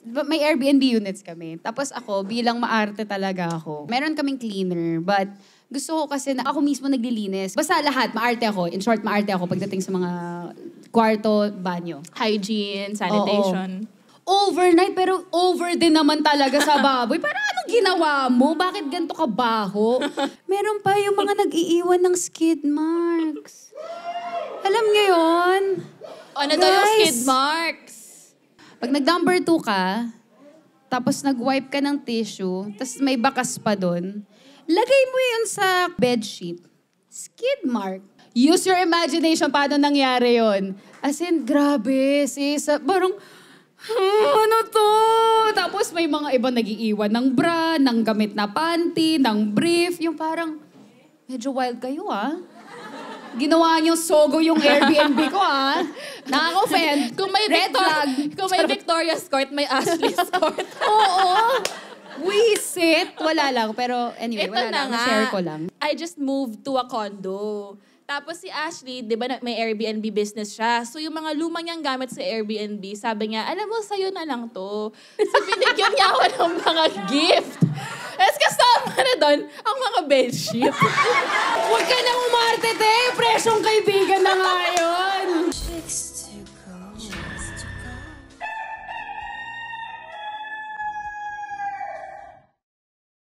may Airbnb units kami. Tapos ako, bilang maarte talaga ako, meron kaming cleaner, but gusto ko kasi na ako mismo naglilinis. Basta lahat, maarte ako. In short, maarte ako pagdating sa mga kwarto, banyo. Hygiene, sanitation. Overnight, pero over din naman talaga sa baboy. Para anong ginawa mo? Bakit ganito ka baho? Meron pa yung mga nag-iiwan ng skid marks. Alam niyo yun? Ano daw yung skid marks? Pag nag-number 2 ka, tapos nag-wipe ka ng tissue, tapos may bakas pa doon, lagay mo yun sa bedsheet. Skid mark. Use your imagination paano nangyari yun. As in, grabe, sis. Parang, ano to? Tapos may mga iba nag-iiwan ng bra, ng gamit na panty, ng brief. Yung parang, medyo wild kayo Ginawa niyong sogo yung Airbnb ko Nakaka-offend. Kung may Red flag. Kung may Victoria's Court, may Ashley's Court. Oo. Wisit. Wala lang. Pero anyway, Ito wala na lang. nga. Share ko lang. I just moved to a condo. Tapos si Ashley, di ba may Airbnb business siya. So yung mga luma niyang gamit sa Airbnb, sabi niya, alam mo, sa'yo na lang to. So binigyan niya ako ng mga gift. Tapos kasama na doon ang mga bedsheet. Huwag ka